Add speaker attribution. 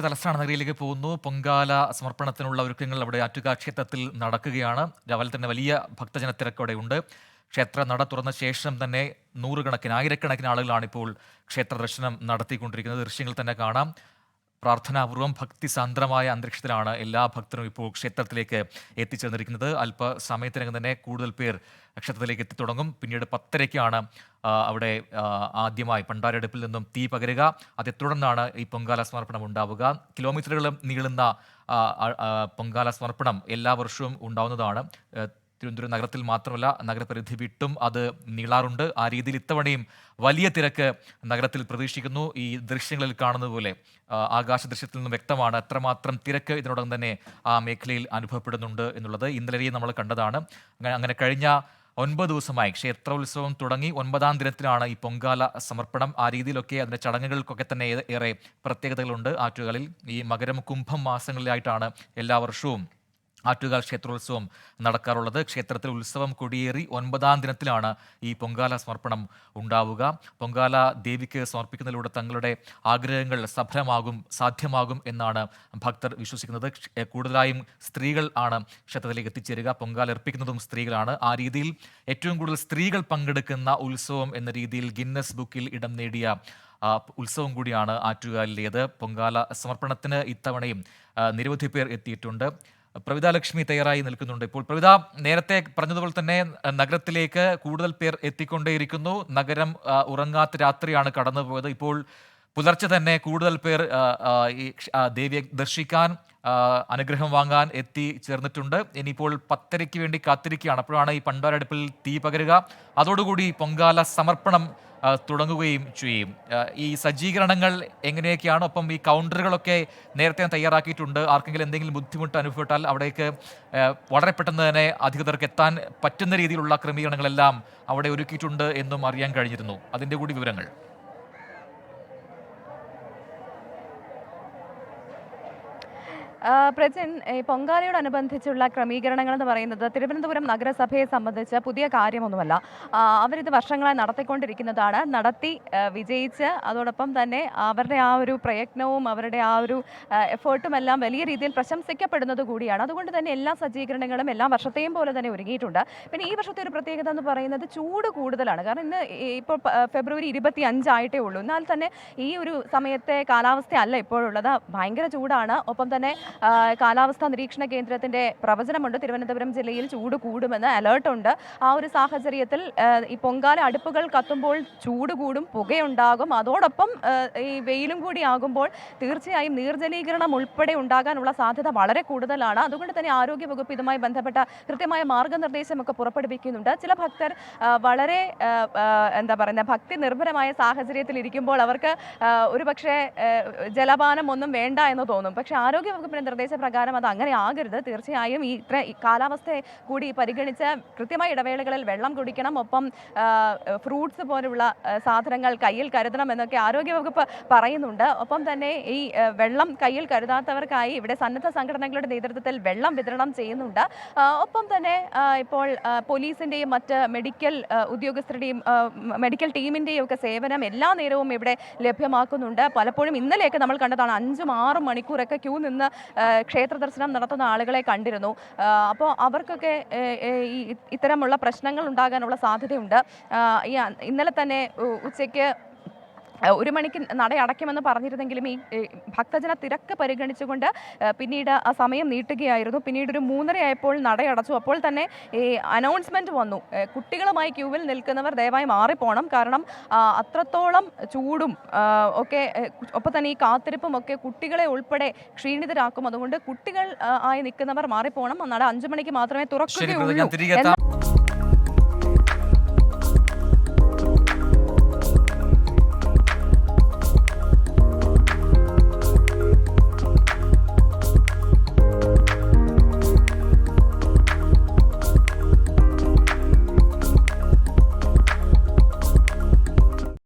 Speaker 1: തലസ്ഥാന നഗരിയിലേക്ക് പോകുന്നു. പൊങ്കാല സമർപ്പണത്തിനുള്ള ഒരുക്കങ്ങൾ അവിടെ ആറ്റുകാൽ ക്ഷേത്രത്തിൽ നടക്കുകയാണ്. രാവിലെ തന്നെ വലിയ ഭക്തജനത്തിരക്ക് അവിടെയുണ്ട്. ക്ഷേത്ര നട തുറന്ന ശേഷം തന്നെ നൂറുകണക്കിന് ആയിരക്കണക്കിന് ആളുകളാണ് ഇപ്പോൾ ക്ഷേത്ര ദർശനം നടത്തിക്കൊണ്ടിരിക്കുന്നത്. ദൃശ്യങ്ങൾ തന്നെ കാണാം. പ്രാർത്ഥനാപൂർവ്വം ഭക്തിസാന്ദ്രമായ അന്തരീക്ഷത്തിലാണ് എല്ലാ ഭക്തരും ഇപ്പോൾ ക്ഷേത്രത്തിലേക്ക് എത്തിച്ചേർന്നിരിക്കുന്നത്. അല്പസമയത്തിനകം തന്നെ കൂടുതൽ പേർ ക്ഷേത്രത്തിലേക്ക് എത്തിത്തുടങ്ങും. പിന്നീട് 10:30-ക്കാണ് അവിടെ ആദ്യമായി പണ്ടാരടുപ്പിൽ നിന്നും തീ പകരുക. അതേ തുടർന്നാണ് ഈ പൊങ്കാല സമർപ്പണം ഉണ്ടാവുക. കിലോമീറ്ററുകൾ നീളുന്ന പൊങ്കാല സമർപ്പണം എല്ലാ വർഷവും ഉണ്ടാവുന്നതാണ്. തിരുവനന്തപുരം നഗരത്തിൽ മാത്രമല്ല, നഗരപരിധി വിട്ടും അത് നീളാറുണ്ട്. ആ രീതിയിൽ ഇത്തവണയും വലിയ തിരക്ക് നഗരത്തിൽ പ്രതീക്ഷിക്കുന്നു. ഈ ദൃശ്യങ്ങളിൽ കാണുന്നത് പോലെ ആകാശ ദൃശ്യത്തിൽ നിന്നും വ്യക്തമാണ് എത്രമാത്രം തിരക്ക് ഇതിനോടകം തന്നെ ആ മേഖലയിൽ അനുഭവപ്പെടുന്നുണ്ട് എന്നുള്ളത്. ഇന്നലെയും നമ്മൾ കണ്ടതാണ്. അങ്ങനെ കഴിഞ്ഞ 9 ദിവസമായി ക്ഷേത്രോത്സവം തുടങ്ങി 9-ാം ദിനത്തിലാണ് ഈ പൊങ്കാല സമർപ്പണം. ആ രീതിയിലൊക്കെ അതിൻ്റെ ചടങ്ങുകൾക്കൊക്കെ തന്നെ ഏറെ പ്രത്യേകതകളുണ്ട്. ആറ്റുകാലിൽ ഈ മകരം കുംഭം മാസങ്ങളിലായിട്ടാണ് എല്ലാ വർഷവും ആറ്റുകാൽ ക്ഷേത്രോത്സവം നടക്കാറുള്ളത്. ക്ഷേത്രത്തിൽ ഉത്സവം കൊടിയേറി 9-ാം ദിനത്തിലാണ് ഈ പൊങ്കാല സമർപ്പണം ഉണ്ടാവുക. പൊങ്കാല ദേവിക്ക് സമർപ്പിക്കുന്നതിലൂടെ തങ്ങളുടെ ആഗ്രഹങ്ങൾ സാധ്യമാകും എന്നാണ് ഭക്തർ വിശ്വസിക്കുന്നത്. കൂടുതലായും സ്ത്രീകൾ ആണ് ക്ഷേത്രത്തിലേക്ക് എത്തിച്ചേരുക. പൊങ്കാല അർപ്പിക്കുന്നതും സ്ത്രീകളാണ്. ആ രീതിയിൽ ഏറ്റവും കൂടുതൽ സ്ത്രീകൾ പങ്കെടുക്കുന്ന ഉത്സവം എന്ന രീതിയിൽ ഗിന്നസ് ബുക്കിൽ ഇടം നേടിയ ഉത്സവം കൂടിയാണ് ആറ്റുകാലിലേത്. പൊങ്കാല സമർപ്പണത്തിന് ഇത്തവണയും നിരവധി പേർ എത്തിയിട്ടുണ്ട്. പ്രവിത ലക്ഷ്മി തയ്യാറായി നിൽക്കുന്നുണ്ട്. ഇപ്പോൾ പ്രവിത, നേരത്തെ പറഞ്ഞതുപോലെ തന്നെ നഗരത്തിലേക്ക് കൂടുതൽ പേർ എത്തിക്കൊണ്ടേയിരിക്കുന്നു. നഗരം ഉറങ്ങാത്ത രാത്രിയാണ് കടന്നുപോയത്. ഇപ്പോൾ പുലർച്ചെ തന്നെ കൂടുതൽ പേർ ഈ ദേവിയെ ദർശിക്കാൻ, അനുഗ്രഹം വാങ്ങാൻ എത്തിച്ചേർന്നിട്ടുണ്ട്. ഇനിയിപ്പോൾ 10:30-ക്ക് വേണ്ടി കാത്തിരിക്കുകയാണ്. അപ്പോഴാണ് ഈ പണ്ടാരടുപ്പിൽ തീ പകരുക. അതോടുകൂടി പൊങ്കാല സമർപ്പണം തുടങ്ങുകയും ചെയ്യും. ഈ സജ്ജീകരണങ്ങൾ എങ്ങനെയൊക്കെയാണ്? ഒപ്പം ഈ കൗണ്ടറുകളൊക്കെ നേരത്തെ തയ്യാറാക്കിയിട്ടുണ്ട്. ആർക്കെങ്കിലും എന്തെങ്കിലും ബുദ്ധിമുട്ട് അനുഭവപ്പെട്ടാൽ അവിടേക്ക് വളരെ പെട്ടെന്ന് തന്നെ അധികൃതർക്ക് എത്താൻ പറ്റുന്ന രീതിയിലുള്ള ക്രമീകരണങ്ങളെല്ലാം അവിടെ ഒരുക്കിയിട്ടുണ്ട് എന്നും അറിയാൻ കഴിഞ്ഞിരുന്നു. അതിൻ്റെ കൂടി വിവരങ്ങൾ.
Speaker 2: പ്രജിൻ, ഈ പൊങ്കാലയോടനുബന്ധിച്ചുള്ള ക്രമീകരണങ്ങൾ എന്ന് പറയുന്നത് തിരുവനന്തപുരം നഗരസഭയെ സംബന്ധിച്ച് പുതിയ കാര്യമൊന്നുമല്ല. അവരിത് വർഷങ്ങളായി നടത്തിക്കൊണ്ടിരിക്കുന്നതാണ്. നടത്തി വിജയിച്ച് അതോടൊപ്പം തന്നെ അവരുടെ ആ ഒരു പ്രയത്നവും അവരുടെ ആ ഒരു എഫേർട്ടും എല്ലാം വലിയ രീതിയിൽ പ്രശംസിക്കപ്പെടുന്നത് കൂടിയാണ്. അതുകൊണ്ട് തന്നെ എല്ലാ സജ്ജീകരണങ്ങളും എല്ലാ വർഷത്തെയും പോലെ തന്നെ ഒരുങ്ങിയിട്ടുണ്ട്. പിന്നെ ഈ വർഷത്തെ ഒരു പ്രത്യേകത എന്ന് പറയുന്നത് ചൂട് കൂടുതലാണ്. കാരണം ഇന്ന് ഇപ്പോൾ ഫെബ്രുവരി 25 ആയിട്ടേ ഉള്ളൂ. എന്നാൽ തന്നെ ഈ ഒരു സമയത്തെ കാലാവസ്ഥയല്ല ഇപ്പോഴുള്ളത്. ഭയങ്കര ചൂടാണ്. ഒപ്പം തന്നെ കാലാവസ്ഥാ നിരീക്ഷണ കേന്ദ്രത്തിന്റെ പ്രവചനമുണ്ട്. തിരുവനന്തപുരം ജില്ലയിൽ ചൂട് കൂടുമെന്ന് അലേർട്ടുണ്ട്. ആ ഒരു സാഹചര്യത്തിൽ ഈ പൊങ്കാല അടുപ്പുകൾ കത്തുമ്പോൾ ചൂട് കൂടും, പുകയുണ്ടാകും. അതോടൊപ്പം ഈ വെയിലും കൂടി ആകുമ്പോൾ തീർച്ചയായും നീർജലീകരണം ഉൾപ്പെടെ ഉണ്ടാകാനുള്ള സാധ്യത വളരെ കൂടുതലാണ്. അതുകൊണ്ട് തന്നെ ആരോഗ്യവകുപ്പ് ഇതുമായി ബന്ധപ്പെട്ട കൃത്യമായ മാർഗനിർദ്ദേശമൊക്കെ പുറപ്പെടുവിക്കുന്നുണ്ട്. ചില ഭക്തർ വളരെ ഭക്തി നിർഭരമായ സാഹചര്യത്തിൽ ഇരിക്കുമ്പോൾ അവർക്ക് ഒരുപക്ഷെ ജലപാനം ഒന്നും വേണ്ട എന്ന് തോന്നും. പക്ഷേ ആരോഗ്യവകുപ്പിന്റെ നിർദ്ദേശപ്രകാരം അത് അങ്ങനെ ആകരുത്. തീർച്ചയായും ഈ കാലാവസ്ഥയെ കൂടി പരിഗണിച്ച് കൃത്യമായ ഇടവേളകളിൽ വെള്ളം കുടിക്കണം. ഒപ്പം ഫ്രൂട്ട്സ് പോലുള്ള സാധനങ്ങൾ കയ്യിൽ കരുതണം എന്നൊക്കെ ആരോഗ്യവകുപ്പ് പറയുന്നുണ്ട്. ഒപ്പം തന്നെ ഈ വെള്ളം കയ്യിൽ കരുതാത്തവർക്കായി ഇവിടെ സന്നദ്ധ സംഘടനകളുടെ നേതൃത്വത്തിൽ വെള്ളം വിതരണം ചെയ്യുന്നുണ്ട്. ഒപ്പം തന്നെ ഇപ്പോൾ പോലീസിൻ്റെയും മറ്റ് മെഡിക്കൽ ഉദ്യോഗസ്ഥരുടെയും മെഡിക്കൽ ടീമിൻ്റെയും ഒക്കെ സേവനം എല്ലാ നേരവും ഇവിടെ ലഭ്യമാക്കുന്നുണ്ട്. പലപ്പോഴും ഇന്നലെയൊക്കെ നമ്മൾ കണ്ടതാണ് 5-6 മണിക്കൂറൊക്കെ ക്യൂ നിന്ന് ക്ഷേത്ര ദർശനം നടത്തുന്ന ആളുകളെ കണ്ടിരുന്നു. അപ്പോൾ അവർക്കൊക്കെ ഇത്തരമുള്ള പ്രശ്നങ്ങൾ ഉണ്ടാകാനുള്ള സാധ്യതയുണ്ട്. ഇന്നലെ തന്നെ ഉച്ചയ്ക്ക് 1 മണിക്ക് നട അടയ്ക്കുമെന്ന് പറഞ്ഞിരുന്നെങ്കിലും ഈ ഭക്തജന തിരക്ക് പരിഗണിച്ചുകൊണ്ട് പിന്നീട് ആ സമയം നീട്ടുകയായിരുന്നു. പിന്നീട് ഒരു 3:30 ആയപ്പോൾ നടയടച്ചു. അപ്പോൾ തന്നെ ഈ അനൗൺസ്മെൻറ്റ് വന്നു, കുട്ടികളുമായി ക്യൂവിൽ നിൽക്കുന്നവർ ദയവായി മാറിപ്പോണം. കാരണം അത്രത്തോളം ചൂടും ഒക്കെ ഒപ്പം തന്നെ ഈ കാത്തിരിപ്പും ഒക്കെ കുട്ടികളെ ഉൾപ്പെടെ ക്ഷീണിതരാക്കും. അതുകൊണ്ട് കുട്ടികൾ ആയി നിൽക്കുന്നവർ മാറിപ്പോണം. നട 5 മണിക്ക് മാത്രമേ തുറക്കുകയുള്ളൂ.